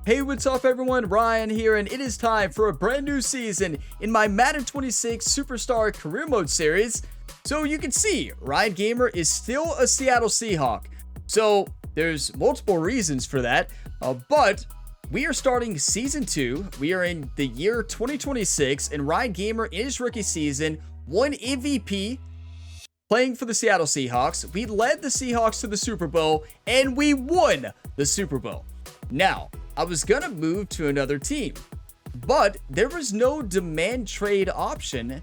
Hey, what's up everyone? Ryan here, and it is time for a brand new season in my Madden 26 Superstar Career Mode series. So you can see, Ryan Gamer is still a Seattle Seahawk. So there's multiple reasons for that, but we are starting Season 2. We are in the year 2026, and Ryan Gamer in his rookie season won MVP playing for the Seattle Seahawks. We led the Seahawks to the Super Bowl, and we won the Super Bowl. Now, I was going to move to another team, but there was no demand trade option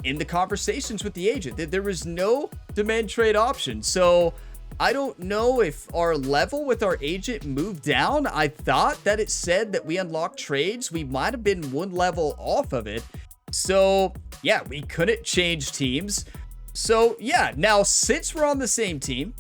in the conversations with the agent. There was no demand trade option. So I don't know if our level with our agent moved down. I thought that it said that we unlocked trades. We might have been one level off of it. So yeah, we couldn't change teams. So yeah, now since we're on the same team,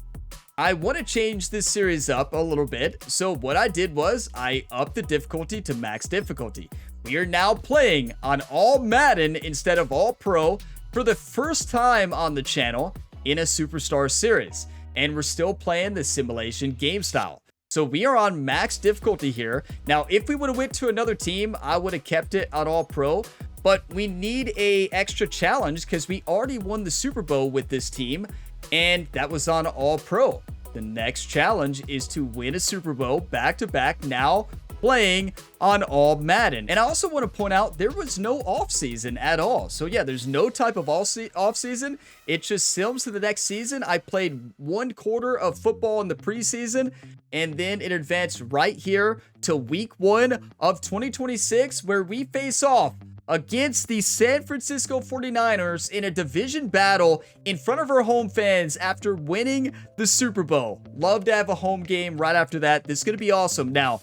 I want to change this series up a little bit. So what I did was I upped the difficulty to max difficulty. We are now playing on all Madden instead of all pro for the first time on the channel in a Superstar series. And we're still playing the simulation game style. So we are on max difficulty here. Now, if we would have went to another team, I would have kept it on all pro. But we need a extra challenge because we already won the Super Bowl with this team, and that was on all pro. The next challenge is to win a Super Bowl back-to-back, now playing on all Madden. And I also want to point out there was no off season at all. So yeah, there's no type of off season. It just sims to the next season. I played 1 quarter of football in the preseason, and then it advanced right here to week 1 of 2026, where we face off against the San Francisco 49ers in a division battle in front of our home fans after winning the Super Bowl. Love to have a home game right after that. This is going to be awesome. Now,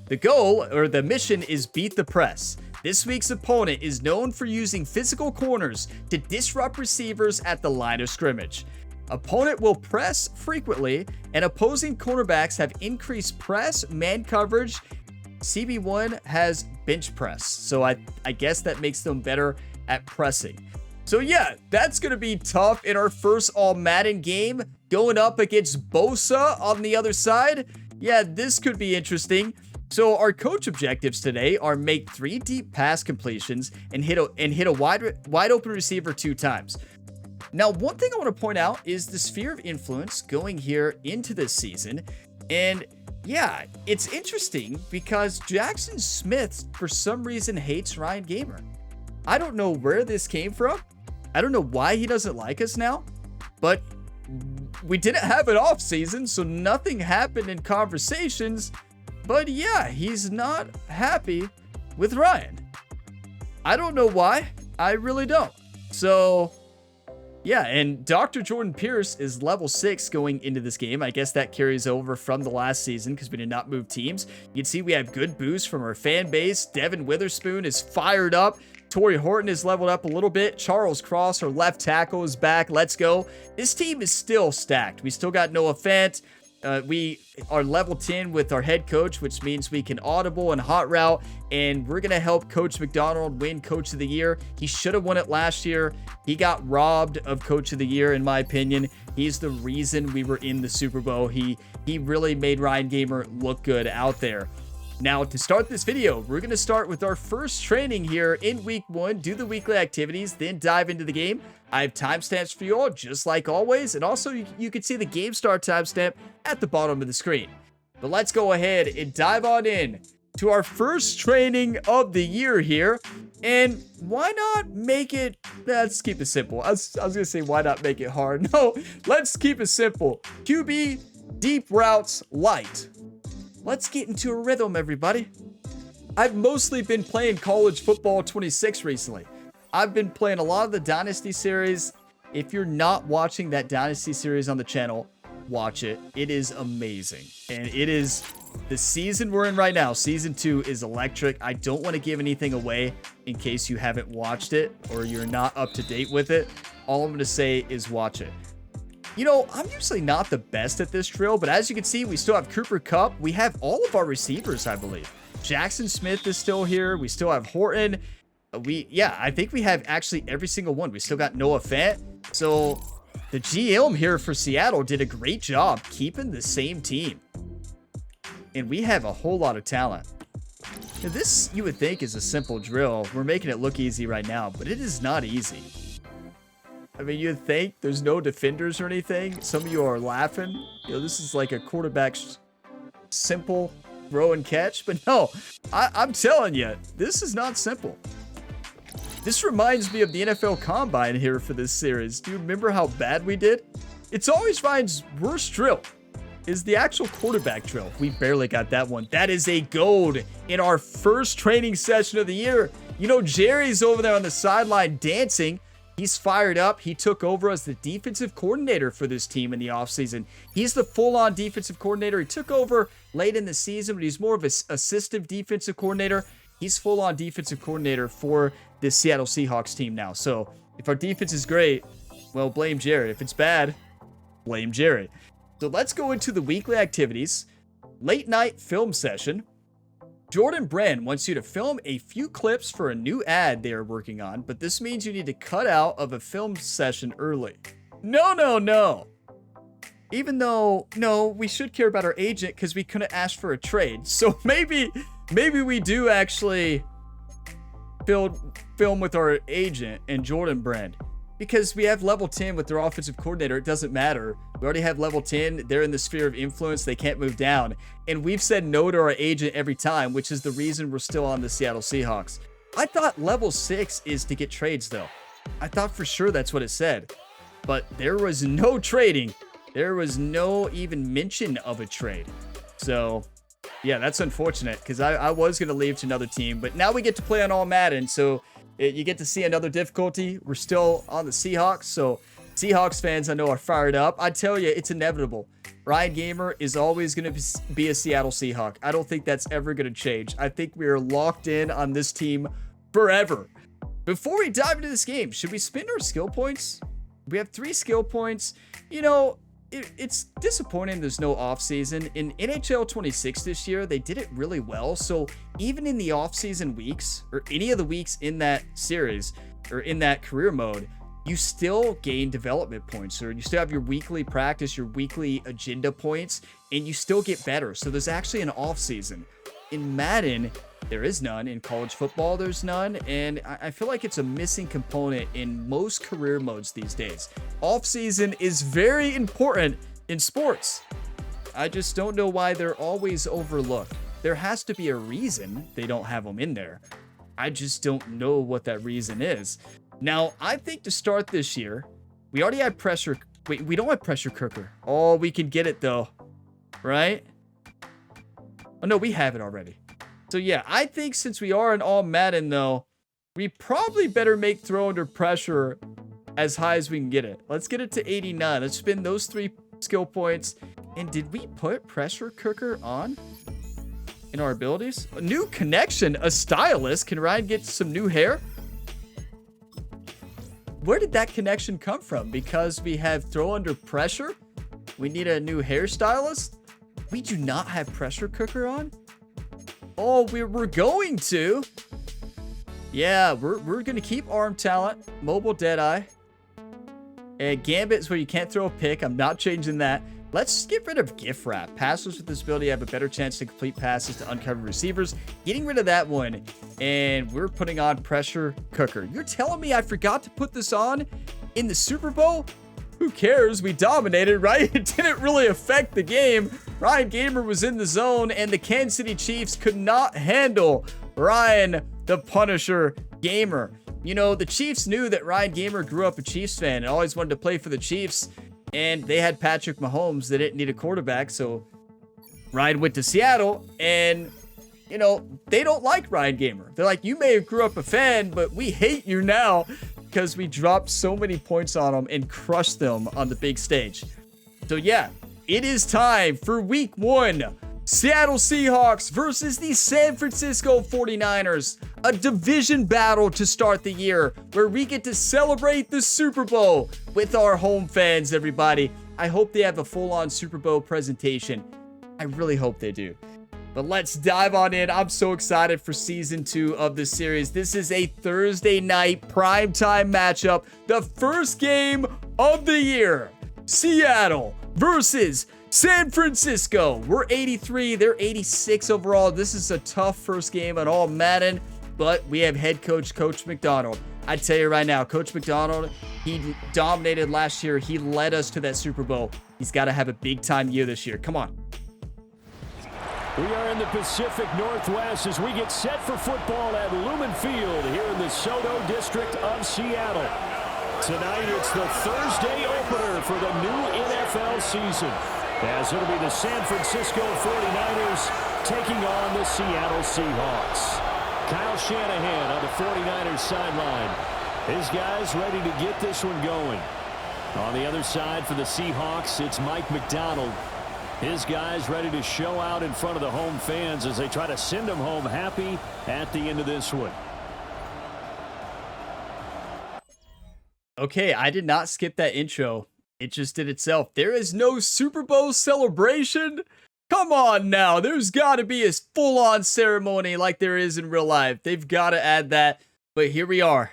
the goal or the mission is beat the press. This week's opponent is known for using physical corners to disrupt receivers at the line of scrimmage. Opponent will press frequently, and opposing cornerbacks have increased press, man coverage. CB1 has bench press, so I guess that makes them better at pressing. So yeah, that's going to be tough in our first all Madden game, going up against Bosa on the other side. Yeah, this could be interesting. So our coach objectives today are make 3 deep pass completions and hit a wide open receiver 2 times. Now, one thing I want to point out is the sphere of influence going here into this season. And yeah, it's interesting because Jackson Smith, for some reason, hates Ryan Gamer. I don't know where this came from. I don't know why he doesn't like us now, but we didn't have an off season, so nothing happened in conversations. But yeah, he's not happy with Ryan. I don't know why. I really don't. So yeah, and Dr. Jordan Pierce is level 6 going into this game. I guess that carries over from the last season because we did not move teams. You can see we have good boosts from our fan base. Devin Witherspoon is fired up. Torrey Horton is leveled up a little bit. Charles Cross, our left tackle, is back. Let's go. This team is still stacked. We still got Noah Fant. We are level 10 with our head coach, which means we can audible and hot route, and we're going to help Coach McDonald win Coach of the Year. He should have won it last year. He got robbed of Coach of the Year, in my opinion. He's the reason we were in the Super Bowl. He really made Ryan Gamer look good out there. Now, to start this video, we're going to start with our first training here in week 1, do the weekly activities, then dive into the game. I have timestamps for you all, just like always, and also you can see the game start timestamp at the bottom of the screen. But let's go ahead and dive on in to our first training of the year here. And why not make it, let's keep it simple. I was going to say, why not make it hard? No, let's keep it simple. QB, deep routes, light. Let's get into a rhythm, everybody. I've mostly been playing college football 26 recently. I've been playing a lot of the Dynasty series. If you're not watching that Dynasty series on the channel, watch it. It is amazing. And it is the season we're in right now. Season 2 is electric. I don't want to give anything away in case you haven't watched it or you're not up to date with it. All I'm going to say is watch it. You know, I'm usually not the best at this drill, but as you can see, we still have Cooper Kupp. We have all of our receivers, I believe. Jackson Smith is still here. We still have Horton. I think we have actually every single one. We still got Noah Fant. So the GM here for Seattle did a great job keeping the same team. and we have a whole lot of talent. Now, this, you would think, is a simple drill. We're making it look easy right now, but it is not easy. I mean, you'd think there's no defenders or anything. Some of you are laughing. You know, this is like a quarterback's simple throw and catch, but no, I'm telling you, this is not simple. This reminds me of the NFL Combine here for this series. Do you remember how bad we did? It's always Ryan's worst drill is the actual quarterback drill. We barely got that one. That is a gold in our first training session of the year. You know, Jerry's over there on the sideline dancing. He's fired up. He took over as the defensive coordinator for this team in the offseason. He's the full-on defensive coordinator. He took over late in the season, but he's more of an assistant defensive coordinator. He's full-on defensive coordinator for this Seattle Seahawks team now. So if our defense is great, well, blame Jerry. If it's bad, blame Jerry. So let's go into the weekly activities. Late night film session. Jordan Brand wants you to film a few clips for a new ad they are working on, but this means you need to cut out of a film session early. No. Even though, no, we should care about our agent because we couldn't ask for a trade. So maybe we do actually film with our agent and Jordan Brand. Because we have level 10 with their offensive coordinator, it doesn't matter. We already have level 10. They're in the sphere of influence. They can't move down. And we've said no to our agent every time, which is the reason we're still on the Seattle Seahawks. I thought level 6 is to get trades, though. I thought for sure that's what it said. But there was no trading. There was no even mention of a trade. So, yeah, that's unfortunate because I was going to leave to another team. But now we get to play on all Madden, so you get to see another difficulty. We're still on the Seahawks, so Seahawks fans I know are fired up. I tell you, it's inevitable. Ryan Gamer is always going to be a Seattle Seahawk. I don't think that's ever going to change. I think we are locked in on this team forever. Before we dive into this game, should we spend our skill points? We have 3 skill points. You know, it's disappointing there's no offseason. In NHL 26 this year, they did it really well. So even in the offseason weeks, or any of the weeks in that series, or in that career mode, you still gain development points, or you still have your weekly practice, your weekly agenda points, and you still get better. So there's actually an offseason. In Madden, there is none. In college football, there's none. And I feel like it's a missing component in most career modes these days. Offseason is very important in sports. I just don't know why they're always overlooked. There has to be a reason they don't have them in there. I just don't know what that reason is. Now, I think to start this year, we already have pressure. Wait, we don't have pressure cooker. Oh, we can get it though, right? Oh no, we have it already. So yeah, I think since we are in all Madden though, we probably better make throw under pressure as high as we can get it. Let's get it to 89. Let's spend those 3 skill points. And did we put pressure cooker on in our abilities? A new connection, a stylist. Can Ryan get some new hair? Where did that connection come from? Because we have throw under pressure? We need a new hairstylist? We do not have pressure cooker on? Oh, we're going to. Yeah, we're going to keep arm talent, mobile deadeye. And Gambit is where you can't throw a pick. I'm not changing that. Let's get rid of gift wrap. Passers with this ability have a better chance to complete passes to uncovered receivers. Getting rid of that one. And we're putting on pressure cooker. You're telling me I forgot to put this on in the Super Bowl? Who cares? We dominated, right? It didn't really affect the game. Ryan Gamer was in the zone, and the Kansas City Chiefs could not handle Ryan the Punisher Gamer. You know, the Chiefs knew that Ryan Gamer grew up a Chiefs fan and always wanted to play for the Chiefs. And they had Patrick Mahomes. They didn't need a quarterback. So Ryan went to Seattle. And, you know, they don't like Ryan Gamer. They're like, you may have grew up a fan, but we hate you now because we dropped so many points on them and crushed them on the big stage. So, yeah, it is time for week 1. Seattle Seahawks versus the San Francisco 49ers. A division battle to start the year where we get to celebrate the Super Bowl with our home fans, everybody. I hope they have a full-on Super Bowl presentation. I really hope they do. But let's dive on in. I'm so excited for season 2 of this series. This is a Thursday night primetime matchup. The first game of the year. Seattle versus San Francisco, we're 83, they're 86 overall. This is a tough first game on all Madden, but we have head coach, Coach McDonald. I tell you right now, Coach McDonald, he dominated last year. He led us to that Super Bowl. He's got to have a big-time year this year. Come on. We are in the Pacific Northwest as we get set for football at Lumen Field here in the Soto district of Seattle. Tonight, it's the Thursday opener for the new NFL season, as it'll be the San Francisco 49ers taking on the Seattle Seahawks. Kyle Shanahan on the 49ers sideline. His guys ready to get this one going. On the other side for the Seahawks, it's Mike Macdonald. His guys ready to show out in front of the home fans as they try to send them home happy at the end of this one. Okay, I did not skip that intro. It just did itself. There is no Super Bowl celebration. Come on now. There's got to be a full-on ceremony like there is in real life. They've got to add that. But here we are.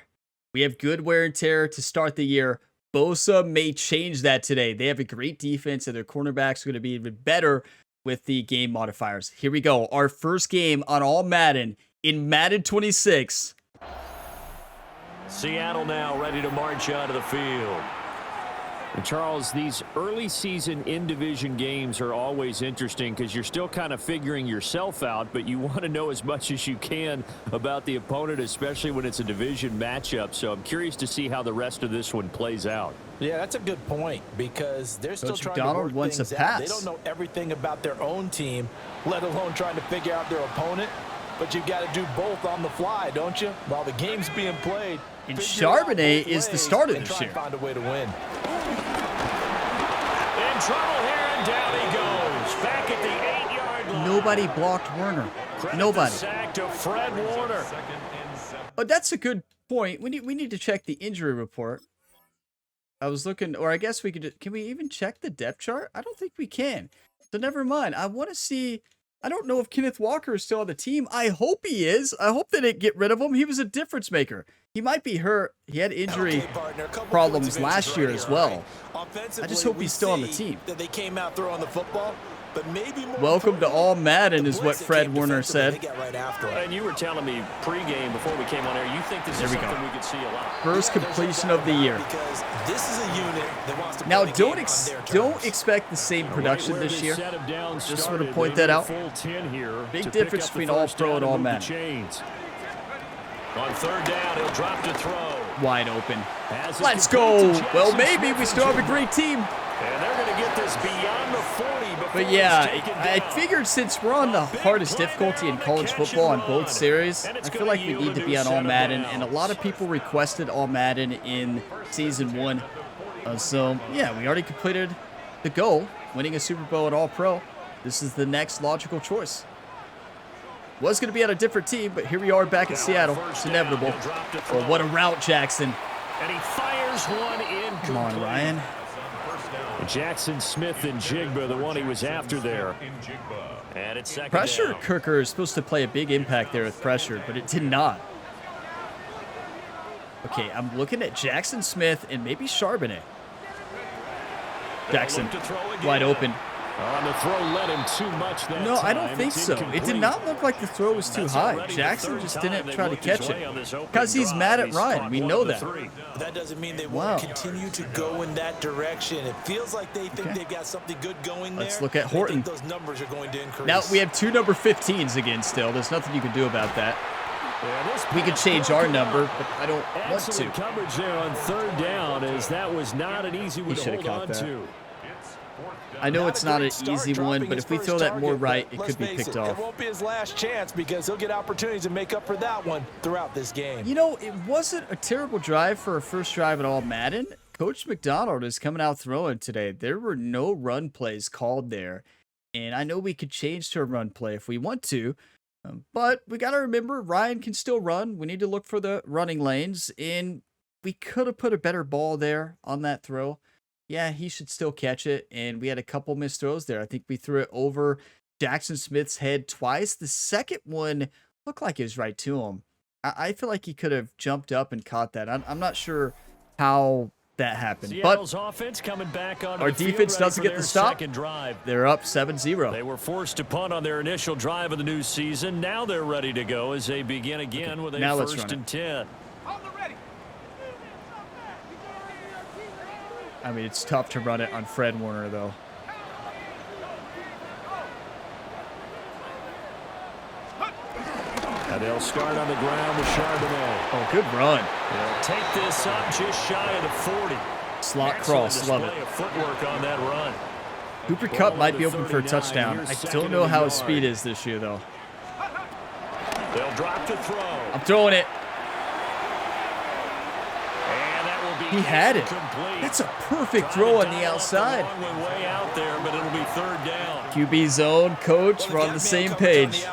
We have good wear and tear to start the year. Bosa may change that today. They have a great defense, and their cornerbacks are going to be even better with the game modifiers. Here we go. Our first game on all Madden in Madden 26. Seattle now ready to march out of the field. And Charles, these early season in-division games are always interesting because you're still kind of figuring yourself out, but you want to know as much as you can about the opponent, especially when it's a division matchup. So I'm curious to see how the rest of this one plays out. Yeah, that's a good point because they're still Coach trying McDonald to work things out. They don't know everything about their own team, let alone trying to figure out their opponent. But you've got to do both on the fly, don't you? While the game's being played. And Charbonnet is the starter this year. Find a way to win. In trouble here, and down he goes. Back at the 8-yard line. Nobody blocked Werner. Nobody. Sack to Fred Warner. Oh, that's a good point. We need to check the injury report. I was looking, or I guess we could. Can we even check the depth chart? I don't think we can. So never mind. I want to see. I don't know if Kenneth Walker is still on the team. I hope he is. I hope they didn't get rid of him. He was a difference maker. He might be hurt. He had injury problems last year as well. I just hope he's still on the team. That they came out throwing the football, but maybe more. Welcome to all Madden is what Fred Warner said. And you were telling me pregame before we came on air, you think this is something we could see a lot. First completion of the year. Because this is a unit that wants to now don't expect the same production this year. Just want to point that out. Big difference between all pro and all Madden. On third down, he'll drop to throw. Wide open. Let's go. Well, maybe we still have a great team. And they're going to get this beyond the 40. But yeah, I figured since we're on the hardest difficulty in college football on both series, I feel like we need to be on All Madden. And a lot of people requested All Madden in Season 1. So, yeah, we already completed the goal, winning a Super Bowl at All Pro. This is the next logical choice. Was going to be on a different team, but here we are back at Seattle. It's inevitable. Oh, what a route, Jackson. And he fires one in. Come on, Ryan. Jackson Smith and Jigba, the one he was after there. And it's second Pressure down. Cooker is supposed to play a big impact there with pressure, but it did not. Okay, I'm looking at Jackson Smith and maybe Charbonnet. Jackson, wide open. On the throw, led him too much that No, I don't time. think It's so. incomplete. It did not look like the throw was too high. Jackson just didn't try to catch it. Because he's mad at Ryan. We know that. That doesn't mean they won't continue to go in that direction. It feels like they think they've got something good going there. Let's look at Horton. Those numbers are going to increase. Now, we have two number 15s again still. There's nothing you can do about that. We could change our number, but I don't want to. Coverage there on third down, as that was not an easy one to hold on to. I know it's not an easy one, but if we throw that more right, it could be picked off. It won't be his last chance because he'll get opportunities to make up for that one throughout this game. You know, it wasn't a terrible drive for a first drive at all Madden. Coach McDonald is coming out throwing today. There were no run plays called there. And I know we could change to a run play if we want to. But we got to remember, Ryan can still run. We need to look for the running lanes. And we could have put a better ball there on that throw. Yeah, he should still catch it. And we had a couple missed throws there. I think we threw it over Jackson Smith's head twice. The second one looked like it was right to him. I feel like he could have jumped up and caught that. I'm not sure how that happen. Seattle's But offense coming back on our defense doesn't get the stop. Drive. They're up 7-0. They were forced to punt on their initial drive of the new season. Now they're ready to go as they begin again with a first and 10. I mean, it's tough to run it on Fred Warner, though. And they'll start on the ground with Charbonnet. Oh, good run. They'll take this up just shy of the 40. Slot cross, love it. Footwork on that run. Cooper Kupp might be open for a touchdown. I don't know how his speed is this year, though. They'll drop to throw. I'm throwing it. And that will be he had it. Complete. That's a perfect throw on the outside. Way out there, but it'll be third down. QB zone, coach, we're on the same page.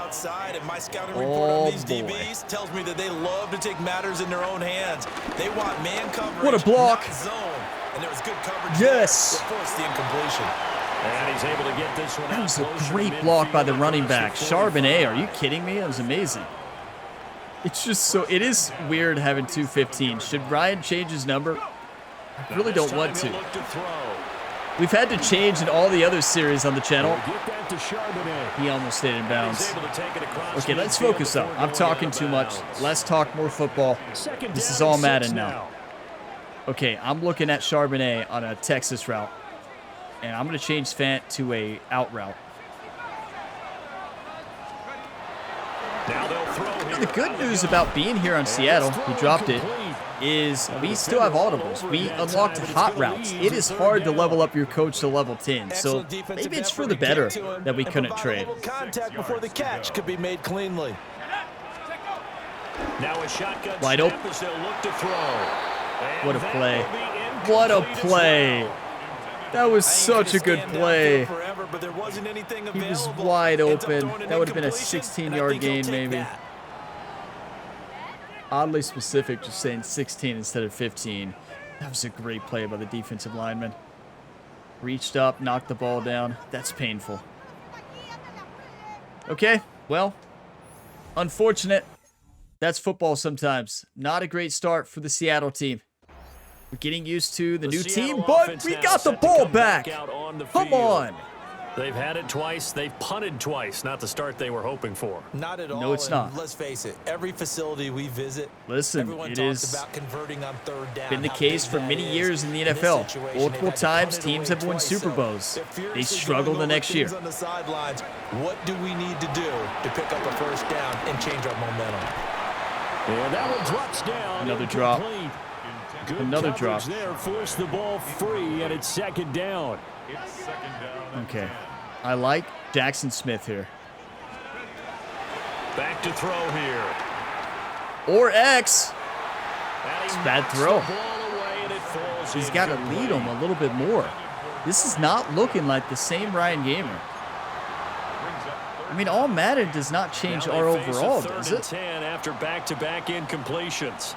Oh, boy. Tells me that they love to take matters in their own hands. They want man coverage. What a block. Zone. And there was good coverage. Yes. Forced the incompletion. And he's able to get this one. That was a great block by the running back. Charbonnet, are you kidding me? That was amazing. It's just so, it is weird having 215. Should Ryan change his number? I really don't want to. We've had to change in all the other series on the channel. He almost stayed in bounds. Okay, let's focus up. I'm talking too much. Let's talk more football. This is all Madden now. Okay, I'm looking at Charbonnet on a Texas route. And I'm going to change Fant to a out route. The good news about being here on Seattle, he dropped it, is we still have audibles. We unlocked hot routes. It is hard to level up your coach to level 10, so maybe it's for the better that we couldn't trade. Contact before the catch could be made cleanly. Now a shotgun wide open. What a play. What a play. That was such a good play. He was wide open. That would have been a 16-yard gain, maybe. Oddly specific, just saying 16 instead of 15. That was a great play by the defensive lineman. Reached up, knocked the ball down. That's painful. Okay, well, unfortunate. That's football sometimes. Not a great start for the Seattle team. We're getting used to the new team, but we got the ball back. Come on. They've had it twice. They've punted twice. Not the start they were hoping for. Not at all. No, it's not. Let's face it. Every facility we visit, listen, it has been the case for many years in the NFL. Multiple times teams have won Super Bowls. They struggle the next year. What do we need to do to pick up a first down and change our momentum? And that one drops down. Another drop. Good Another drop. There, force the ball free, and it's second down. Okay. I like Jackson Smith here. Back to throw here. Or X. It's a bad throw. He's got to lead him a little bit more. This is not looking like the same Ryan Gamer. I mean, all Madden does not change our overall, does it? 10 after back-to-back incompletions.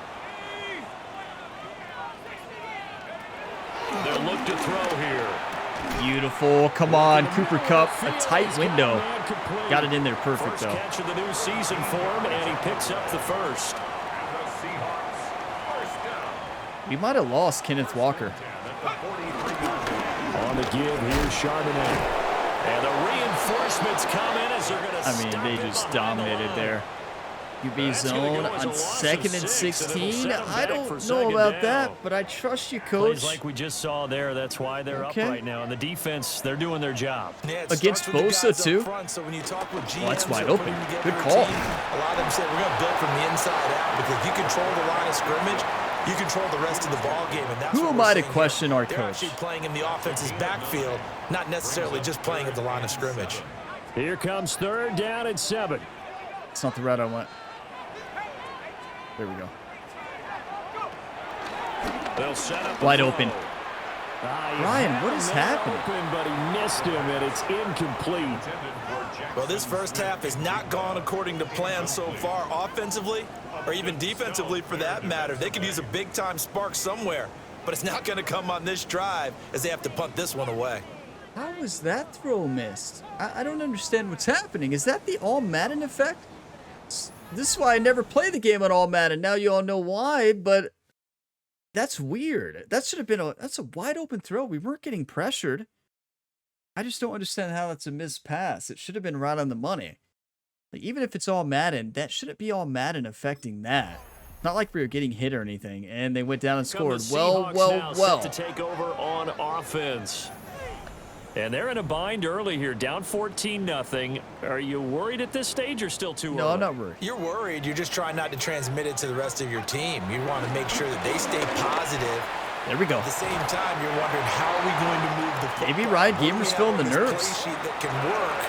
They'll look to throw here. Beautiful. Come on, Cooper Kupp. A tight window. Got it in there perfect, though. First catch of the new season for him, and he picks up the first. We might have lost Kenneth Walker. On the give, here's Charbonnet. And the reinforcements come in as they're going to they just dominated there. QB zone on 2nd and 16. I don't know about that, but I trust you, coach. Plays like we just saw there. That's why they're up right now. And the defense, they're doing their job. Against Bosa, too. Well, that's wide open. Good call. A lot of them say we're going to build from the inside out because you control the line of scrimmage. You control the rest of the ball game. And that's who am I to question our coach? They're actually playing in the offense's backfield, not necessarily just playing at the line of scrimmage. Here comes third down and 7. It's not the route I want. There we go. They'll set up wide open. Ryan, what is happening? But he missed him, and it's incomplete. Well, this first half has not gone according to plan so far offensively, or even defensively for that matter. They could use a big-time spark somewhere, but it's not going to come on this drive as they have to punt this one away. How was that throw missed? I don't understand what's happening. Is that the All Madden effect? This is why I never play the game on All Madden. Now you all know why, but That's weird. That should have been that's a wide open throw. We weren't getting pressured. I just don't understand how that's a missed pass. It should have been right on the money. Like, even if it's all Madden, that shouldn't be all Madden affecting that. Not like we were getting hit or anything, and they went down and scored. Well. Set to take over on offense. And they're in a bind early here, down 14-0. Are you worried at this stage or still too early? No, I'm not worried. You're worried. You're just trying not to transmit it to the rest of your team. You want to make sure that they stay positive. There we go. At the same time, you're wondering, how are we going to move the football? Maybe Ryan Gamer's feeling the nerves. Play sheet that can work.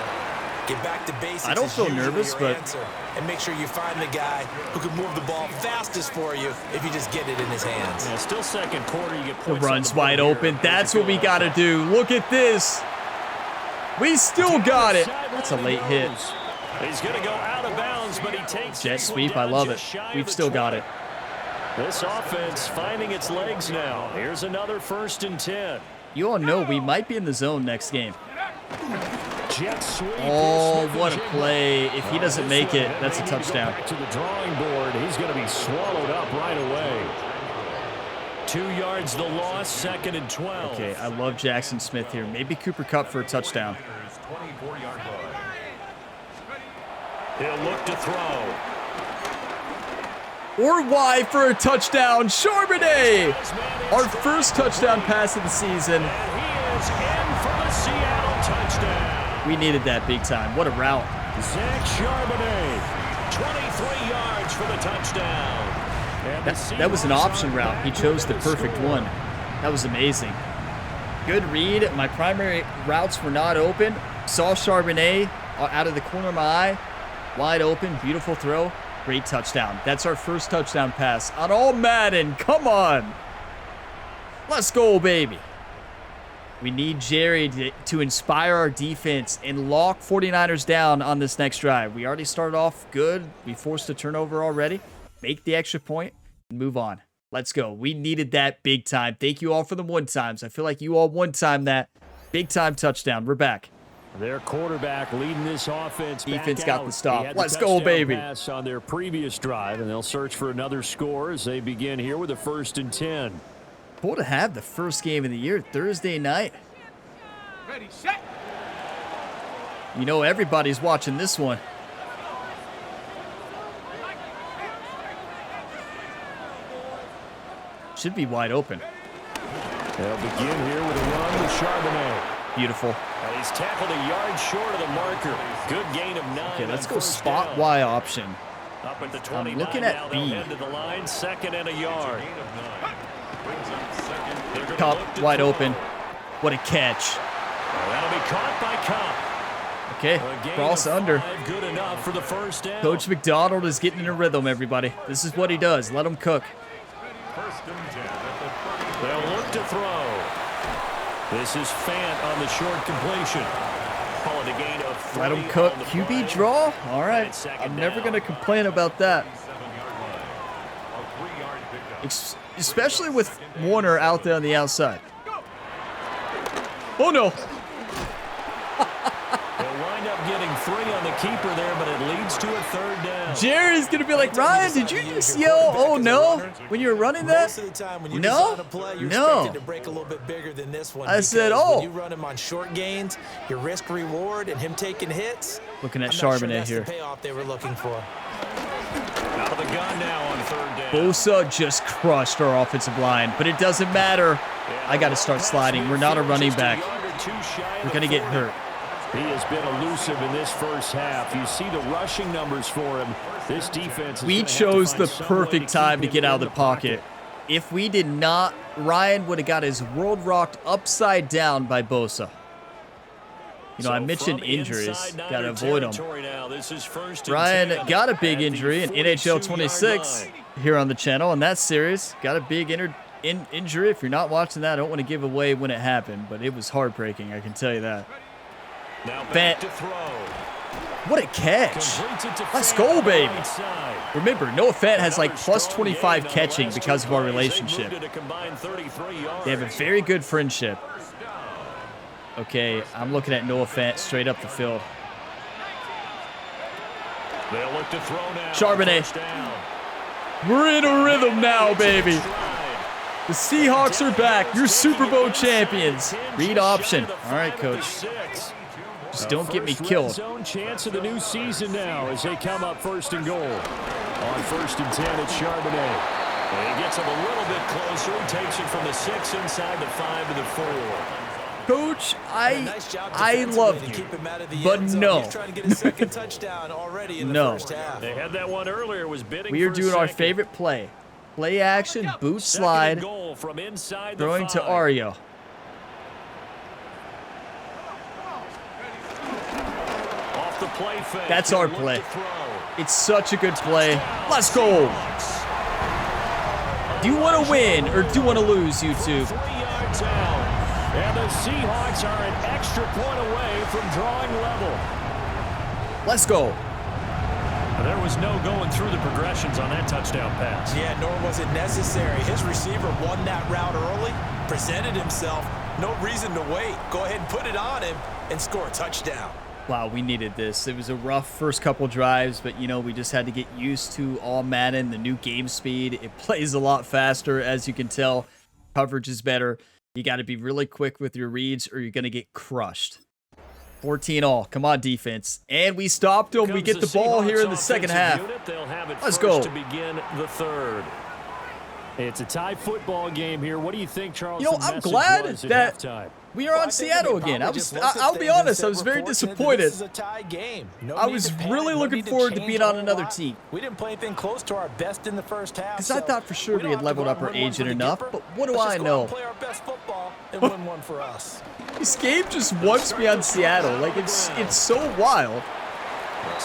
Get back to basics. I don't feel nervous, but and make sure you find the guy who can move the ball fastest for you if you just get it in his hands. Yeah, still second quarter. You get the points. run's wide open. That's what we got to do. Look at this. We still got it. That's a late hit. He's going to go out of bounds, but he takes jet sweep. I love it. We've still got it. This offense finding its legs now. Here's another 1st and 10. You all know we might be in the zone next game. Jet sweep. Oh, what a play. If he doesn't make it, that's a touchdown. Back to the drawing board. He's going to be swallowed up right away. 2 yards the loss, 2nd and 12. Okay, I love Jackson Smith here. Maybe Cooper Kupp for a touchdown. He'll look to throw. Or wide for a touchdown. Charbonnet! Our first touchdown pass of the season. And he is in for the Seattle touchdown. We needed that big time. What a route. Zach Charbonnet, 23 yards for the touchdown. That was an option route. He chose the perfect one. That was amazing. Good read. My primary routes were not open. Saw Charbonnet out of the corner of my eye. Wide open. Beautiful throw. Great touchdown. That's our first touchdown pass on all Madden. Come on. Let's go, baby. We need Jerry to inspire our defense and lock 49ers down on this next drive. We already started off good. We forced a turnover already. Make the extra point and move on. Let's go. We needed that big time. Thank you all for the one times. I feel like you all one time that big time touchdown. We're back. Their quarterback leading this offense. Defense got the stop. Let's go, baby. Pass on their previous drive, and they'll search for another score as they begin here with a 1st and 10. Cool to have the first game of the year Thursday night. Ready, set. You know everybody's watching this one. Should be wide open. They'll begin here with a run with Charbonnet. Beautiful. And he's tackled a yard short of the marker. Good gain of 9. Okay, let's go spot Y option. Up at the 29. I'm looking at B. Head to the line, 2nd and a yard. Kupp wide open. What a catch. That'll be caught by Kupp. Okay, cross under. Good enough for the 1st down. Coach McDonald is getting in a rhythm, everybody. This is what he does. Let him cook. They'll look to throw. This is Fant on the short completion. Calling a gain of 3. Let him cook. QB play. draw? All right. I'm never going to complain about that. Especially with Warner out there on the outside. Oh, no. They'll wind up getting 3 on the keeper there, but it leads to a 3rd down. Jerry's going to be like, Ryan, did you just yell, oh, no, when you were running that? Most of the time when you No, design a play, you're no. expected to break a little bit bigger than this one. I said, because oh. when you run him on short gains, your risk reward and him taking hits. Looking at I'm not sure Charbonnet that's here. the payoff they were looking for. Out of the gun now on 3rd down. Bosa just crushed our offensive line, but it doesn't matter. I got to start sliding. We're not a running back. We're going to get hurt. He has been elusive in this first half. You see the rushing numbers for him. This defense is We gonna have to chose find the some way perfect to time to keep get him out of in the pocket. If we did not, Ryan would have got his world rocked upside down by Bosa. You know, I mentioned injuries. Got to avoid them. Ryan got a big injury in NHL 26 here on the channel in that series. Got a big injury. If you're not watching that, I don't want to give away when it happened, but it was heartbreaking, I can tell you that. Fant. What a catch. Let's go, baby. Remember, Noah Fant has like plus 25 catching because of our relationship. They have a very good friendship. Okay, I'm looking at Noah Fant straight up the field. Charbonnet. We're in a rhythm now, baby. The Seahawks are back. Your Super Bowl champions. Read option. All right, coach. Just don't get me killed. Zone chance of the new season now as they come up 1st and goal. On 1st and 10, it's Charbonnet. And he gets him a little bit closer. He takes it from the 6 inside the 5 to the 4. Coach, I love you, but no. No. They had that one earlier. Was bidding. We are doing our favorite play. Play action, boot slide, throwing to Ario. That's our play. It's such a good play. Let's go. Do you want to win or do you want to lose, YouTube? 3 yards out. And the Seahawks are an extra point away from drawing level. Let's go. There was no going through the progressions on that touchdown pass. Yeah, nor was it necessary. His receiver won that route early, presented himself. No reason to wait. Go ahead and put it on him and score a touchdown. Wow, we needed this. It was a rough first couple drives, but, you know, we just had to get used to all Madden, the new game speed. It plays a lot faster, as you can tell. Coverage is better. You got to be really quick with your reads or you're going to get crushed. 14 all. Come on, defense. And we stopped them. We get the ball here in the second half. Let's go. To begin the 3rd. It's a tie football game here. What do you think, Charles? You know, I'm glad that we are on Seattle again. I'll be honest, I was very disappointed. I was really looking forward to being on another team. We didn't play anything close to our best in the first half. Because I thought for sure we had leveled up our agent enough, but what do I know? Play our best football and win one for us. This game just wants me on Seattle. Like, it's so wild.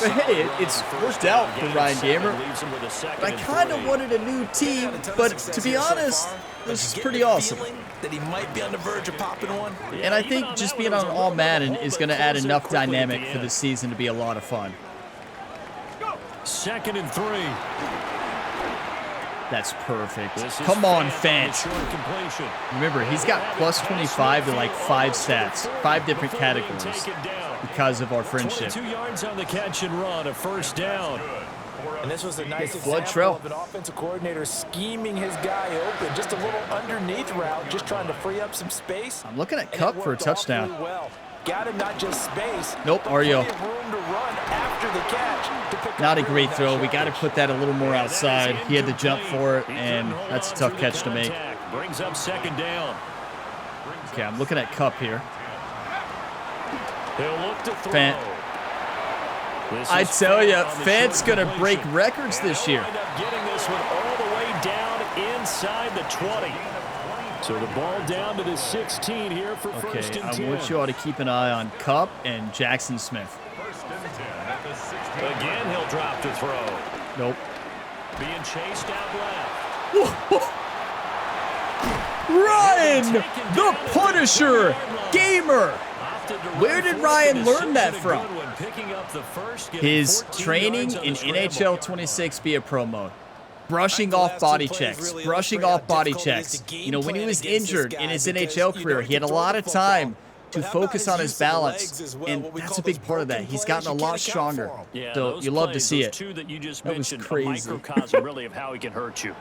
But hey, it's worked out for Ryan Gamer. But I kind of wanted a new team, but to be honest, this is pretty awesome. That he might be on the verge of popping one. And I think just being on All Madden is going to add enough dynamic for the season to be a lot of fun. 2nd and 3. That's perfect. Come on, Fant. Remember, he's got plus 25 to like 5 stats, 5 different categories because of our friendship. 2 yards on the catch and run, a 1st down. And this was a nice Flood example trail. of an offensive coordinator scheming his guy open. Just a little underneath route, just trying to free up some space. I'm looking at Cup for a touchdown. Well. Got him not just space. Nope, Ario. Room to run after the catch to pick Not a up great that throw. We short got to put that a little more outside. He had to jump for it, and that's a tough catch to make. Brings up 2nd down. Okay, I'm looking at Cup here. He'll look to throw. Fant. I tell you, Fant's going to break records this year. Getting this one all the way down inside the 20. So the ball down to the 16 here for 1st and 10. I want you all to keep an eye on Cup and Jackson Smith. Again, he'll drop to throw. Nope. Being chased out left. Ryan, the Punisher, Gamer. Where did Ryan learn that from? His training in NHL 26 via pro mode. Brushing off body checks, brushing off body checks. You know, when he was injured in his NHL career, he had a lot of time to focus on his balance, and that's a big part of that. He's gotten a lot stronger, so you love to see it. That was crazy. Really of how he can hurt you.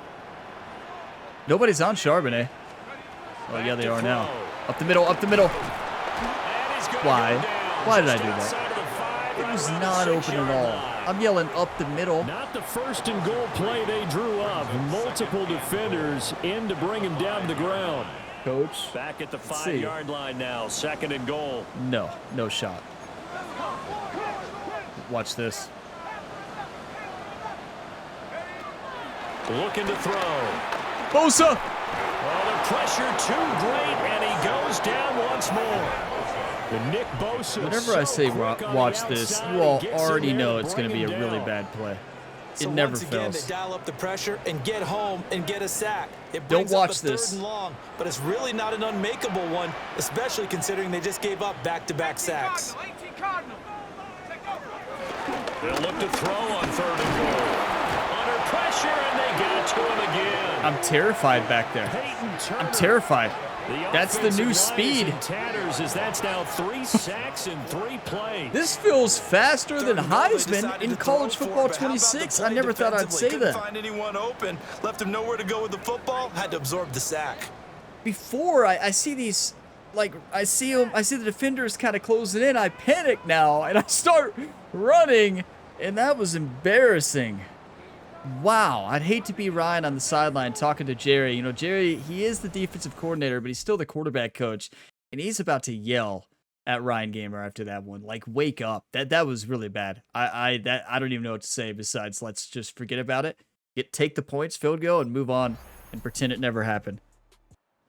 Nobody's on Charbonnet. Oh, yeah, they are now. Up the middle, up the middle. Why? Why did I do that? It was not open at all. I'm yelling up the middle. Not the 1st and goal play they drew up. Multiple defenders in to bring him down to the ground. Coach, back at the 5-yard line now. 2nd and goal. No, no shot. Watch this. Looking to throw. Bosa! Oh, the pressure too great, and he goes down once more. Nick Bosa. Whenever I say watch this, you all already know it's going to be a really bad play. It never fails. They dial up the pressure and get home and get a sack. Don't watch this. 3rd and long, but it's really not an unmakeable one, especially considering they just gave up back-to-back sacks. They'll look to throw on 3rd and goal. Under pressure, and they get it to him again. I'm terrified back there. I'm terrified. That's the new speed. Tatters as that's now 3 sacks in 3 plays. This feels faster than Heisman in college football 26. I never thought I'd say that. Find anyone open, left him nowhere to go with the football, had to absorb the sack. Before I see these, like I see the defenders kind of closing in. I panic now and I start running, and that was embarrassing. Wow, I'd hate to be Ryan on the sideline talking to Jerry. You know, Jerry, he is the defensive coordinator, but he's still the quarterback coach, and he's about to yell at Ryan Gamer after that one. Like, wake up. That was really bad. I don't even know what to say besides let's just forget about it. Take the points, field goal, and move on and pretend it never happened.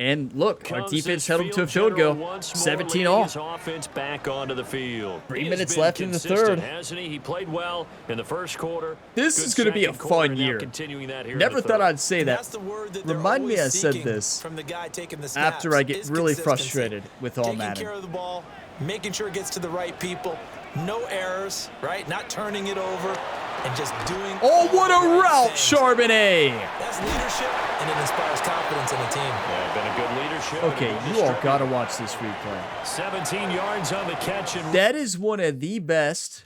And look, our defense held him to a field goal. 17 all. Offense back onto the field. 3 minutes left in the third. Hasn't he? He played well in the first quarter. This is going to be a fun year. Never thought I'd say that. Remind me I said this after I get really frustrated with all Madden. Taking care of the ball, making sure it gets to the right people, no errors, right? Not turning it over, and just doing. Oh, what a route, Charbonnet! That's leadership, and it inspires confidence in the team. Yeah, been a good leadership. Okay, you all gotta watch this replay. 17 yards on the catch. And that is one of the best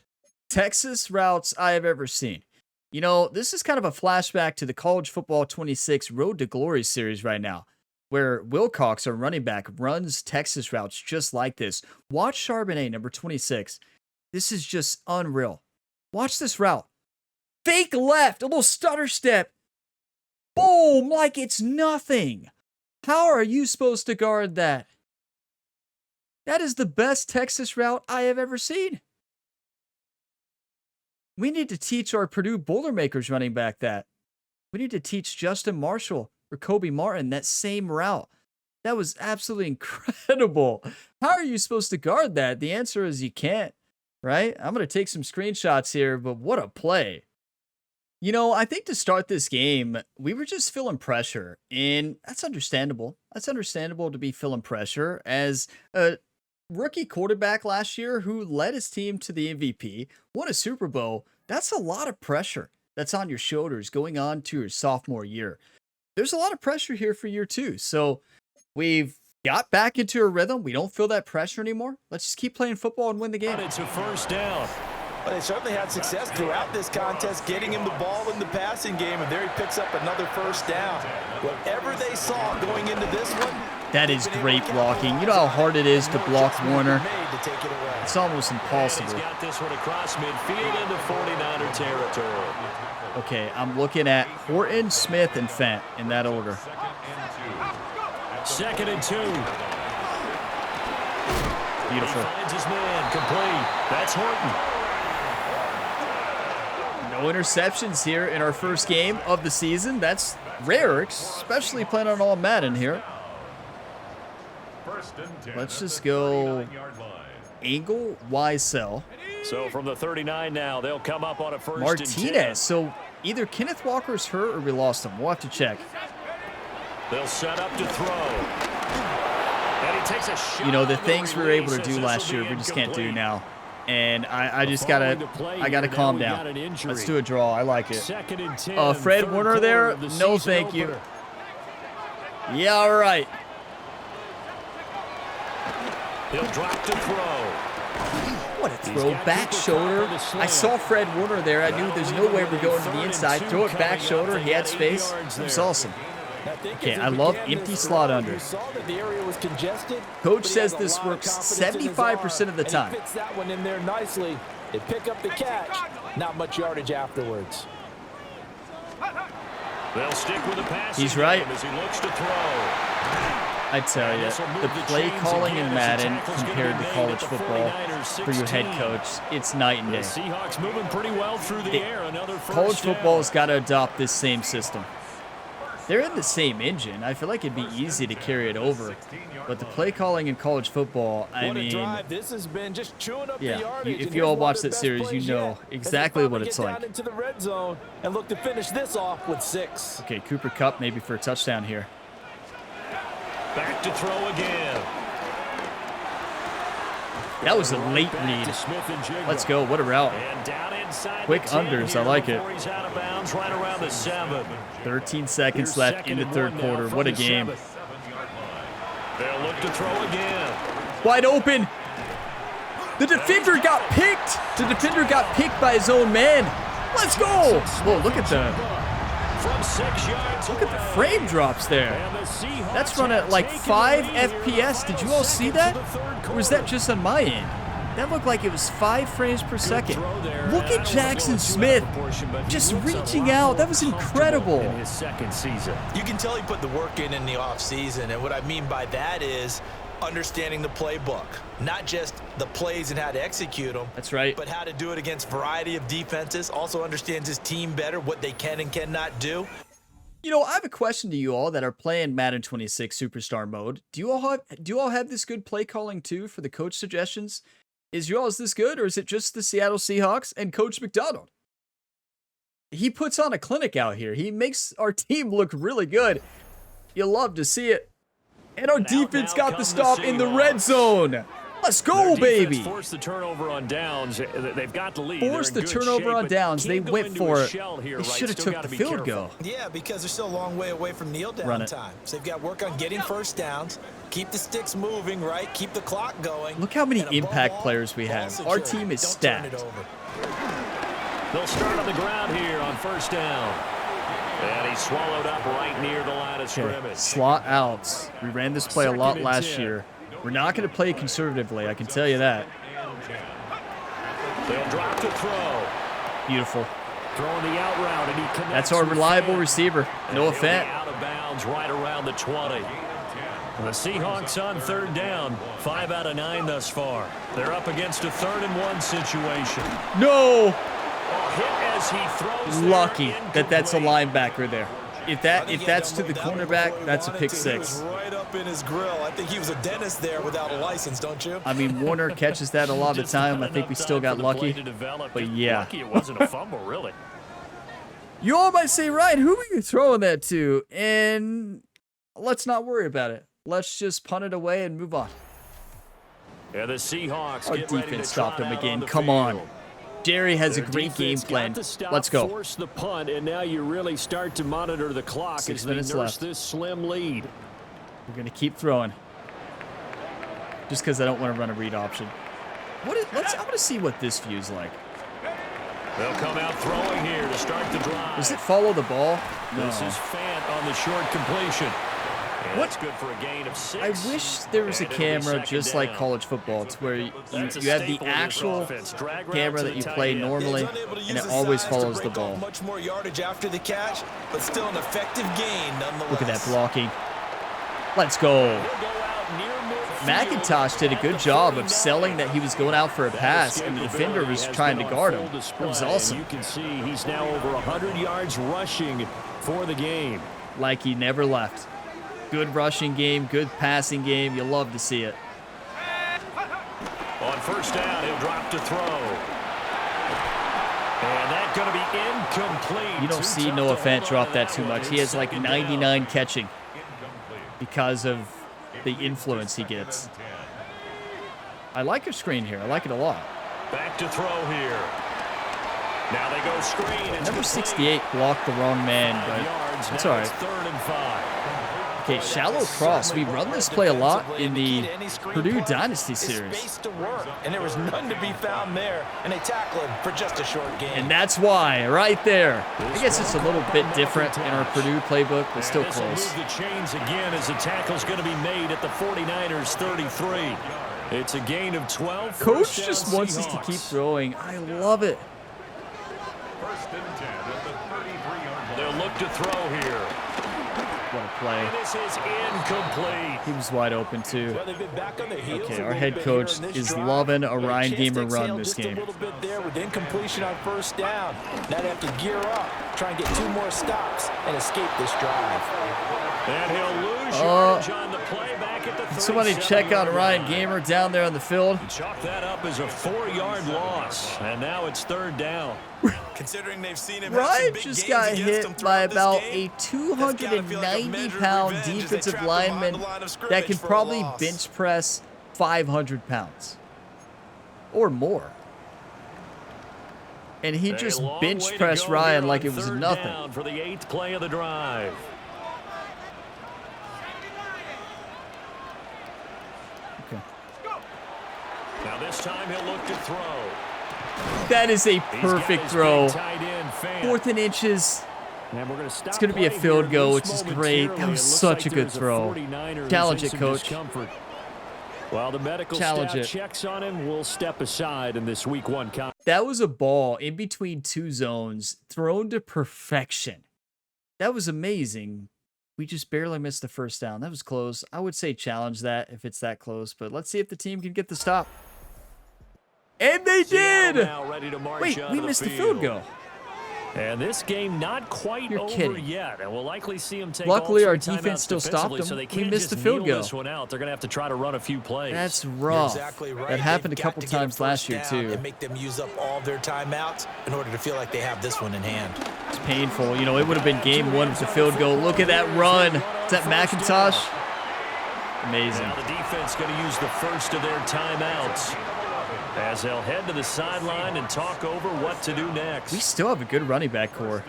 Texas routes I have ever seen. You know, this is kind of a flashback to the College Football 26 Road to Glory series right now, where Wilcox, our running back, runs Texas routes just like this. Watch Charbonnet, number 26. This is just unreal. Watch this route. Fake left, a little stutter step. Boom, like it's nothing. How are you supposed to guard that? That is the best Texas route I have ever seen. We need to teach our Purdue Boilermakers running back that. We need to teach Justin Marshall or Kobe Martin that same route. That was absolutely incredible. How are you supposed to guard that? The answer is you can't, right? I'm going to take some screenshots here, but what a play. You know, I think to start this game, we were just feeling pressure, and that's understandable. That's understandable to be feeling pressure as a rookie quarterback last year who led his team to the MVP, won a Super Bowl. That's a lot of pressure that's on your shoulders going on to your sophomore year. There's a lot of pressure here for year 2. So we've got back into a rhythm. We don't feel that pressure anymore. Let's just keep playing football and win the game. It's a first down. Well, they certainly had success throughout this contest, getting him the ball in the passing game, and there he picks up another first down. Whatever they saw going into this one, that is great blocking. You know how hard it is to block Warner? It's almost impossible. He's got this one across midfield into 49er territory. Okay, I'm looking at Horton, Smith, and Fent in that order. 2nd and 2. Beautiful. He finds his man, complete. That's Horton. No interceptions here in our first game of the season. That's rare, especially playing on all Madden here. Let's just go Angle, Wiesel. So from the 39 now, they'll come up on a first Martinez. and 10. So either Kenneth Walker's hurt or we lost him. We'll have to check. They'll set up to throw. And he takes a shot. You know, the things we were able to do last year, we just can't do now. And I just gotta calm down. Let's do a draw. I like it. Fred Warner there? No, thank you. Yeah, all right. He'll drop to throw. What a throw, back shoulder. I saw Fred Warner there. I knew there's no way we're going to the inside. Throw it back shoulder. He had space. It was awesome. Okay, I love empty slot under. Coach says this works 75% of the time. Fits that one in there nicely. They pick up the catch. Not much yardage afterwards. They'll stick with the pass. He's right. As he looks to throw. I tell you, the play calling in Madden compared to college football for your head coach, it's night and day. The Seahawks moving pretty well through the air. Another first college down. football's got to adopt this same system. They're in the same engine. I feel like it'd be easy to carry it over. But the play calling in college football, I mean, this has been just chewing up yeah, the yardage, if you all watch that series, you know exactly what it's like. Into the red zone and look to finish this off with 6. Okay, Cooper Kupp maybe for a touchdown here. Back to throw again. That was a late read. Let's go. What a route. Quick unders. I like it. 13 seconds left in the third quarter. What a game. They'll look to throw again. Wide open. The defender got picked. The defender got picked by his own man. Let's go. Whoa, look at the frame drops there. That's running at like 5 FPS. Did you all see that? Or was that just on my end? That looked like it was 5 frames per second. Look at Jackson Smith just reaching out. That was incredible. In his second season. You can tell he put the work in the offseason, and what I mean by that is understanding the playbook, not just the plays and how to execute them. That's right. But how to do it against a variety of defenses. Also understands his team better, what they can and cannot do. You know, I have a question to you all that are playing Madden 26 Superstar mode. Do you all have this good play calling too for the coach suggestions? Is yours this good, or is it just the Seattle Seahawks and Coach McDonald? He puts on a clinic out here. He makes our team look really good. You love to see it. And our defense got the stop in the red zone. Let's go, baby. Force the turnover on downs. They've got the lead. Force the turnover on downs. They went for it. They should have took the field goal. Yeah, because they're still a long way away from kneel down time. So they've got to work on getting first downs. Keep the sticks moving, right? Keep the clock going. Look how many impact players we have. Our team is stacked. They'll start on the ground here on first down. And he swallowed up right near the line of scrimmage. Slot outs. We ran this play a lot last year. We're not going to play conservatively, I can tell you that. They'll drop to throw. Beautiful. Throwing the out route, and he connects. That's our reliable receiver, Noah Fant. Out of bounds right around the 20. The Seahawks on third down, 5 out of 9 thus far. They're up against a 3rd and 1 situation. No! Hit as he throws. Lucky that that's a linebacker there. If that's to the cornerback, that's a pick 6. Right up in his grill. I think he was a dentist there without a license, don't you? I mean, Warner catches that a lot of the time. I think we still got lucky. But yeah. Lucky it wasn't a fumble, really. You all might say, Ryan, who are you throwing that to? And let's not worry about it. Let's just punt it away and move on. Yeah, the Seahawks. Our defense stopped him again. Come on. Jerry has a great game plan. Let's go. Force the punt, and now you really start to monitor the clock 6 as minutes they nurse left. this slim lead. We're going to keep throwing. Just because I don't want to run a read option. I want to see what this view's like. They'll come out throwing here to start the drive. Does it follow the ball? No. This is Fant on the short completion. And What? that's good for a gain of 6. I wish there was a And it'll be camera second just down. like college football. It's where you That's a have the staple of this actual offense. Drag route camera to that the you tight play end. normally, He's unable to use and it his always size to follows the break ball. off much more yardage after the catch, but still an effective gain nonetheless. Look at that blocking. Let's go. McIntosh did a good job of selling that he was going out for a pass, and the defender was trying to guard him. That was awesome. You can see he's now over 100 yards rushing for the game. Like he never left. Good rushing game, good passing game. You love to see it. On first down, he'll drop to throw. And that's going to be incomplete. You don't see Noah Fant drop that too much. He has like 99 catching because of the influence he gets. I like your screen here. I like it a lot. Back to throw here. Now they go screen. It's Number 68 blocked the wrong man, but that's all right. 3rd and 5. Okay, shallow cross. We run this play a lot in the Purdue Dynasty series. Space to work, and there was none to be found there, and they tackle him for just a short game. And that's why, right there. I guess it's a little bit different in our Purdue playbook, but still This will close. move the chains again as the tackle's going to be made at the 49ers 33. It's a gain of 12. Coach just wants us to keep throwing. I love it. They'll look to throw here. What a play. And this is incomplete. He was wide open, too. Well, they've been back on their heels Okay, a our little head bit coach here in this is drive. loving a But Ryan chance to Gamer exhale run this just game. a little bit there with incompletion on first down. Now they have to gear up, try and get 2 more stops, and escape this drive. And he'll lose yardage on the play back at the Somebody check out Ryan Gamer down there on the field. Chalk that up as a 4-yard loss. And now it's 3rd down. Considering they've seen him have some Ryan big just games got against hit them by throughout this about game, a that's gotta feel like a measure of 290-pound revenge as they defensive trap him behind lineman the line of that scrimmage can for a probably loss. bench press 500 pounds or more. And he just A long bench way to pressed go Ryan here like on it was 3rd nothing. down for the 8th play of the drive. This time he'll look to throw. That is a perfect throw. 4th and inches. It's going to be a field goal, which is great. That was such a good throw. Challenge it, coach. Well, the medical staff checks on him. We'll step aside in this week 1 count. That was a ball in between 2 zones, thrown to perfection. That was amazing. We just barely missed the first down. That was close. I would say challenge that if it's that close, but let's see if the team can get the stop. And they did! Wait, we missed the field goal. And this game not quite over yet, and we'll likely see them take. Luckily, our defense still stopped them. So we missed the field goal. This one out. They're going to have to try to run a few plays. That's rough. Exactly right. That happened a couple times last year too. And make them use up all their timeouts in order to feel like they have this one in hand. It's painful. You know, it would have been game 1 with the field goal. Look at that run. Is that McIntosh? Amazing. Now the defense going to use the first of their timeouts, as they'll head to the sideline and talk over what to do next. We still have a good running back core.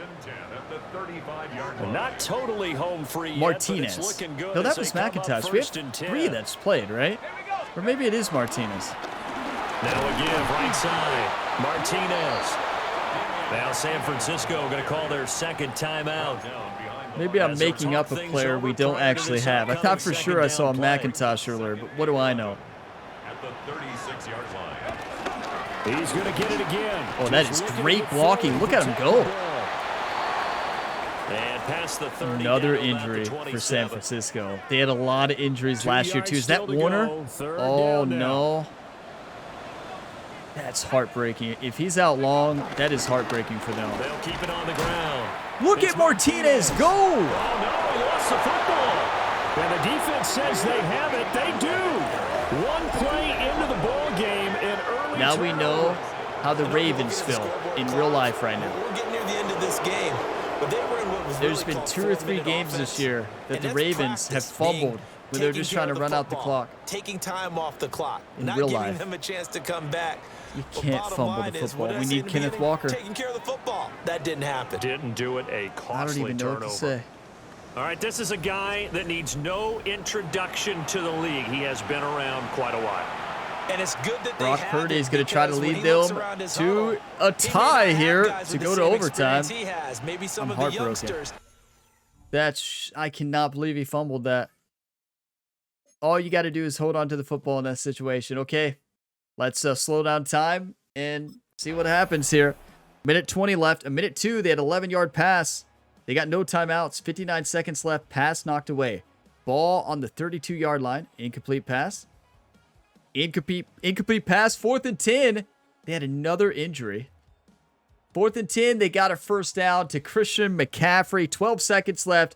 Not totally home free Martinez. Yet, but it's looking good. No, that was McIntosh. We have 3 that's played, right? Or maybe it is Martinez. Now again, right side. Martinez. Now San Francisco going to call their second timeout. Maybe I'm making up a player we don't actually have. I thought for sure I saw a McIntosh earlier, but what do I know? He's going to get it again. Oh, that is great blocking. Look at him go. And past the 30. Another injury for San Francisco. They had a lot of injuries last year, too. Is that Warner? Oh, no. That's heartbreaking. If he's out long, that is heartbreaking for them. They'll keep it on the ground. Look at Martinez go. Oh, no, he lost the football. And the defense says they have it. They do. 1 play into the ball game and early. Now we know how the Ravens feel in real life right now. We're getting near the end of this game, but they were in what was There's been 2 or 3 games this year that the Ravens have fumbled when they're just trying to run out the clock. Taking time off the clock. In not real giving life. them a chance to come back. You can't fumble the football. We need Kenneth Walker. Taking care of the football. That didn't happen. Didn't do it. A costly I don't even know turnover. what to say. All right, this is a guy that needs no introduction to the league. He has been around quite a while. And it's good that Brock Purdy is going to try to lead them to a tie here to go to overtime. I'm heartbroken. I cannot believe he fumbled that. All you got to do is hold on to the football in that situation. Okay, let's slow down time and see what happens here. Minute 20 left. A minute 2, they had 11-yard pass. They got no timeouts. 59 seconds left. Pass knocked away. Ball on the 32-yard line. Incomplete pass. Incomplete pass. 4th and 10. They had another injury. 4th and 10. They got a first down to Christian McCaffrey. 12 seconds left.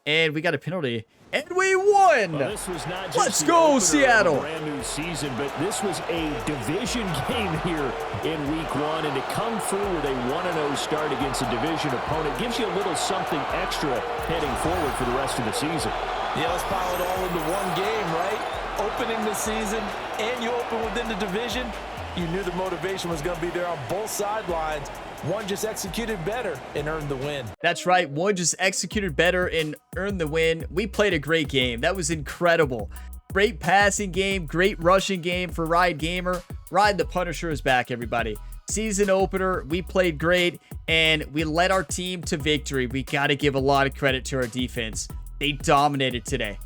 And we got a penalty. And we won! Well, this was not just Let's go, Seattle! Brand new season, but this was a division game here in week 1, and to come through with a 1-0 start against a division opponent gives you a little something extra heading forward for the rest of the season. Yeah, let's pile it all into one game, right? Opening the season, and you open within the division. You knew the motivation was going to be there on both sidelines. One just executed better and earned the win. That's right. One just executed better and earned the win. We played a great game. That was incredible. Great passing game. Great rushing game for Ryan Gamer. Ryan the Punisher is back, everybody. Season opener. We played great, and we led our team to victory. We got to give a lot of credit to our defense. They dominated today.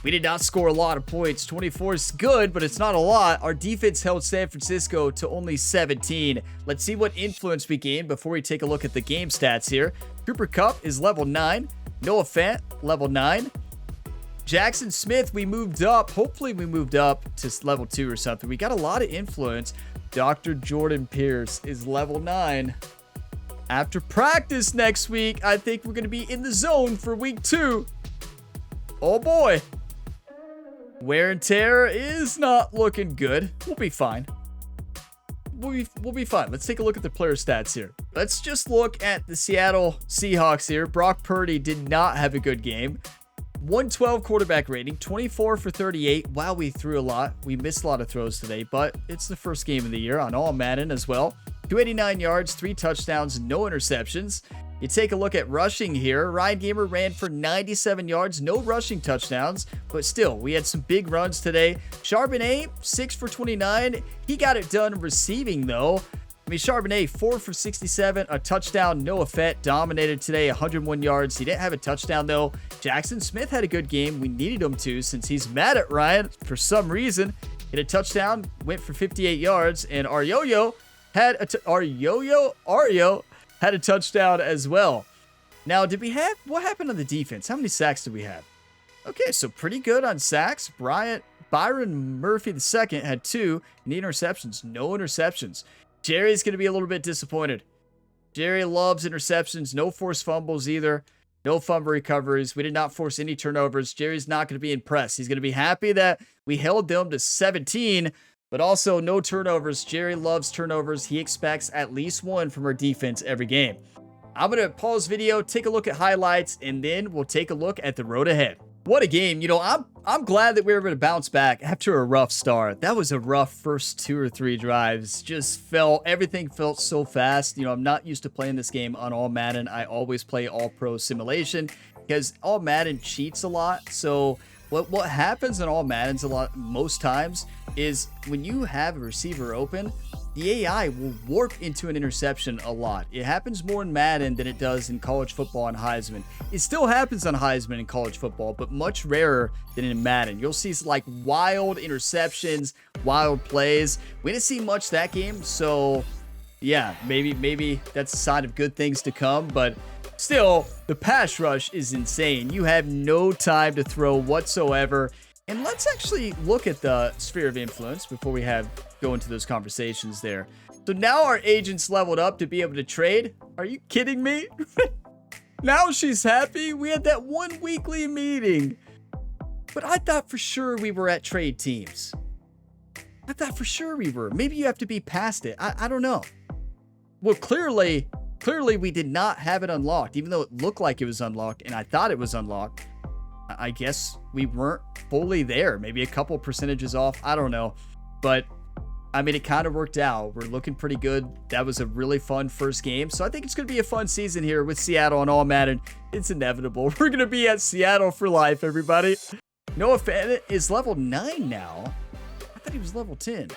We did not score a lot of points. 24 is good, but it's not a lot. Our defense held San Francisco to only 17. Let's see what influence we gained before we take a look at the game stats here. Cooper Kupp is level 9. Noah Fant, level 9. Jackson Smith, we moved up. Hopefully we moved up to level 2 or something. We got a lot of influence. Dr. Jordan Pierce is level 9. After practice next week, I think we're going to be in the zone for week 2. Oh boy. Wear and tear is not looking good. We'll be fine. We'll be fine. Let's take a look at the player stats here. Let's just look at the Seattle Seahawks here. Brock Purdy did not have a good game. 112 quarterback rating, 24 for 38. Wow, we threw a lot. We missed a lot of throws today, but it's the first game of the year on all Madden as well. 289 yards, 3 touchdowns, no interceptions. You take a look at rushing here. Ryan Gamer ran for 97 yards, no rushing touchdowns, but still, we had some big runs today. Charbonnet, 6 for 29. He got it done receiving, though. I mean, Charbonnet, 4 for 67, a touchdown. Noah Fett dominated today, 101 yards. He didn't have a touchdown, though. Jackson Smith had a good game. We needed him to since he's mad at Ryan for some reason. Hit a touchdown, went for 58 yards, and Arroyo had a touchdown as well. Now, what happened on the defense? How many sacks did we have? Okay, so pretty good on sacks. Byron Murphy II had 2, and interceptions. No interceptions. Jerry's going to be a little bit disappointed. Jerry loves interceptions. No forced fumbles either. No fumble recoveries. We did not force any turnovers. Jerry's not going to be impressed. He's going to be happy that we held them to 17, but also no turnovers. Jerry loves turnovers. He expects at least 1 from our defense every game. I'm going to pause video, take a look at highlights, and then we'll take a look at the road ahead. What a game. You know, I'm glad that we were able to bounce back after a rough start. That was a rough first 2 or 3 drives. Everything felt so fast. You know, I'm not used to playing this game on All Madden. I always play All Pro Simulation because All Madden cheats a lot. So what happens in All Maddens most times is when you have a receiver open, the AI will warp into an interception a lot. It happens more in Madden than it does in college football and Heisman. It still happens on Heisman in college football, but much rarer than in Madden. You'll see like wild interceptions, wild plays. We didn't see much that game, so yeah, maybe that's a sign of good things to come, but still, the pass rush is insane. You have no time to throw whatsoever. And let's actually look at the sphere of influence before we go into those conversations there. So now our agent's leveled up to be able to trade. Are you kidding me? Now she's happy. We had that one weekly meeting. But I thought for sure we were at trade teams. I thought for sure we were. Maybe you have to be past it. I don't know. Well, clearly we did not have it unlocked, even though it looked like it was unlocked and I thought it was unlocked. I guess we weren't fully there. Maybe a couple percentages off. I don't know. But, I mean, it kind of worked out. We're looking pretty good. That was a really fun first game. So I think it's going to be a fun season here with Seattle and All Madden. It's inevitable. We're going to be at Seattle for life, everybody. Noah Fett is level 9 now. I thought he was level 10.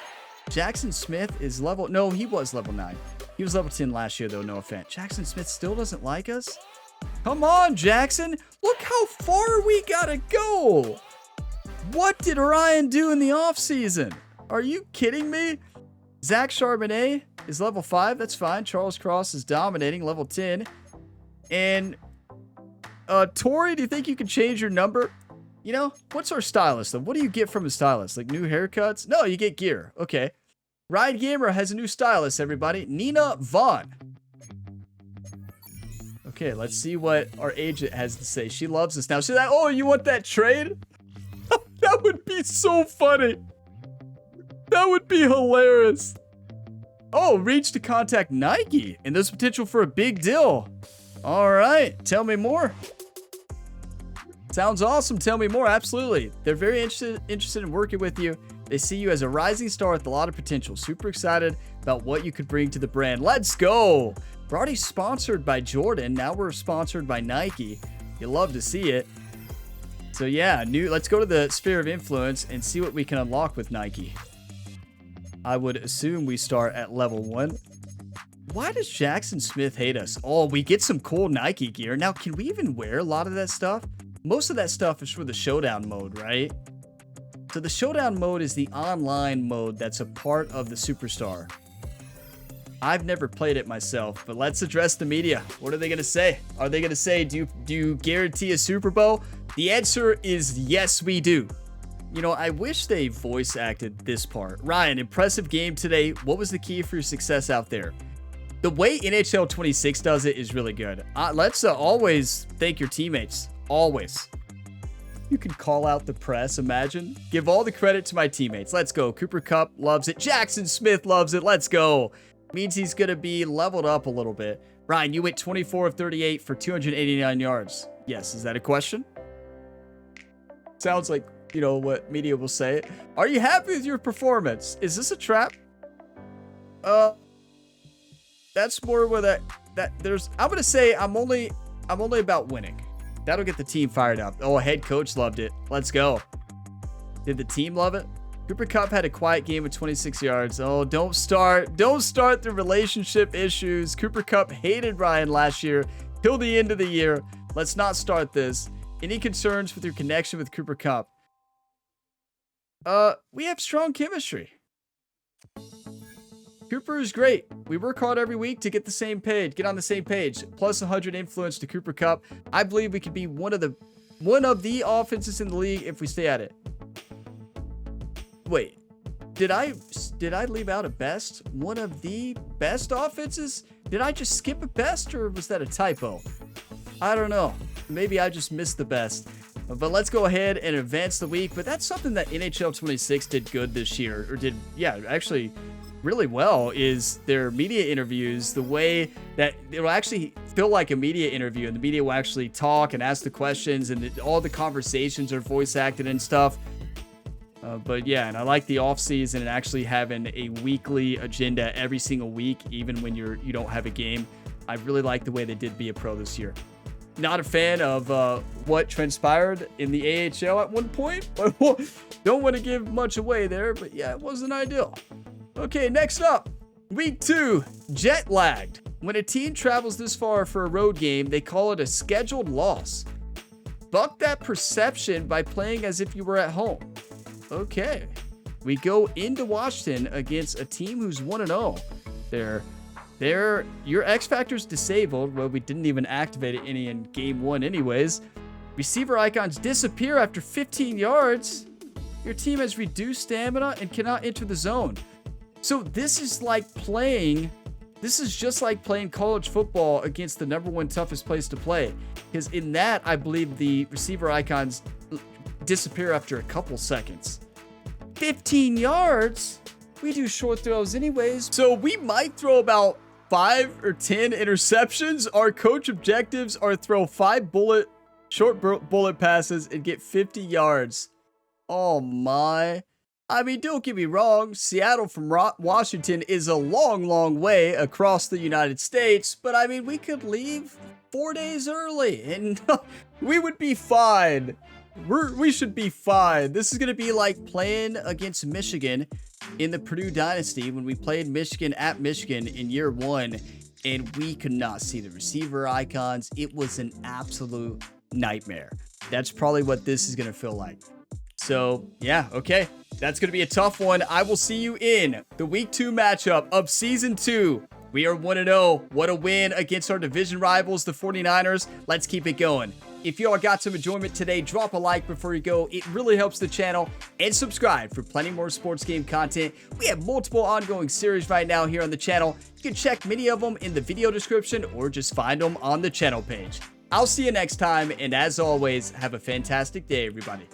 Jackson Smith is level... No, he was level 9. He was level 10 last year, though, Noah Fett. Jackson Smith still doesn't like us? Come on, Jackson. Look how far we gotta go. What did Ryan do in the offseason? Are you kidding me? Zach Charbonnet is level 5. That's fine. Charles Cross is dominating, level 10. And Tori, do you think you can change your number? You know, what's our stylist, though? What do you get from a stylist? Like new haircuts? No, you get gear. Okay. Ryan Gamer has a new stylist, everybody. Nina Vaughn. Okay, let's see what our agent has to say. She loves us now. She's like, oh, you want that trade? That would be so funny. That would be hilarious. Oh, reach to contact Nike. And there's potential for a big deal. All right, tell me more. Sounds awesome. Tell me more. Absolutely. They're very interested in working with you. They see you as a rising star with a lot of potential. Super excited about what you could bring to the brand. Let's go. We're already sponsored by Jordan. Now we're sponsored by Nike. You love to see it. So yeah, let's go to the sphere of influence and see what we can unlock with Nike. I would assume we start at level 1. Why does Jackson Smith hate us? Oh, we get some cool Nike gear. Now, can we even wear a lot of that stuff? Most of that stuff is for the showdown mode, right? So the showdown mode is the online mode that's a part of the Superstar. I've never played it myself, but let's address the media. What are they going to say? Are they going to say, do you guarantee a Super Bowl? The answer is yes, we do. You know, I wish they voice acted this part. Ryan, impressive game today. What was the key for your success out there? The way NHL 26 does it is really good. Let's always thank your teammates. Always. You can call out the press, imagine. Give all the credit to my teammates. Let's go. Cooper Kupp loves it. Jackson Smith loves it. Let's go. Means he's going to be leveled up a little bit. Ryan, you went 24 of 38 for 289 yards. Yes, is that a question? Sounds like, you know, what media will say. Are you happy with your performance? Is this a trap? That's more with a... I'm gonna say I'm only about winning. That'll get the team fired up. Oh, head coach loved it. Let's go. Did the team love it? Cooper Kupp had a quiet game of 26 yards. Oh, don't start the relationship issues. Cooper Kupp hated Ryan last year till the end of the year. Let's not start this. Any concerns with your connection with Cooper Kupp? We have strong chemistry. Cooper is great. We work hard every week to get on the same page. Plus 100 influence to Cooper Kupp. I believe we could be one of the offenses in the league if we stay at it. Wait, did I leave out a best? One of the best offenses? Did I just skip a best, or was that a typo? I don't know. Maybe I just missed the best. But let's go ahead and advance the week. But that's something that NHL 26 did good this year, or actually really well, is their media interviews. The way that it will actually feel like a media interview, and the media will actually talk and ask the questions, and all the conversations are voice acted and stuff. But yeah, and I like the off season and actually having a weekly agenda every single week, even when you don't have a game. I really like the way they did Be a Pro this year. Not a fan of what transpired in the AHL at one point. Don't want to give much away there, but yeah, it wasn't ideal. Okay, next up, week 2, jet lagged. When a team travels this far for a road game, they call it a scheduled loss. Buck that perception by playing as if you were at home. Okay, we go into Washington against a team who's 1-0. Your X Factor's disabled. Well, we didn't even activate it any in game 1 anyways. Receiver icons disappear after 15 yards. Your team has reduced stamina and cannot enter the zone. So this is just like playing college football against the #1 toughest place to play. Because in that, I believe the receiver icons disappear after a couple seconds. 15 yards? We do short throws anyways. So we might throw about 5 or 10 interceptions. Our coach objectives are throw 5 short bullet passes and get 50 yards. Oh my. I mean, don't get me wrong. Seattle from Washington is a long, long way across the United States. But I mean, we could leave 4 days early and we would be fine. We should be fine. This is going to be like playing against Michigan in the Purdue Dynasty when we played Michigan at Michigan in year 1 and we could not see the receiver icons. It was an absolute nightmare. That's probably what this is going to feel like. So yeah, okay. That's going to be a tough one. I will see you in the week 2 matchup of season 2. We are 1-0. What a win against our division rivals, the 49ers. Let's keep it going. If you all got some enjoyment today, drop a like before you go. It really helps the channel. And subscribe for plenty more sports game content. We have multiple ongoing series right now here on the channel. You can check many of them in the video description or just find them on the channel page. I'll see you next time. And as always, have a fantastic day, everybody.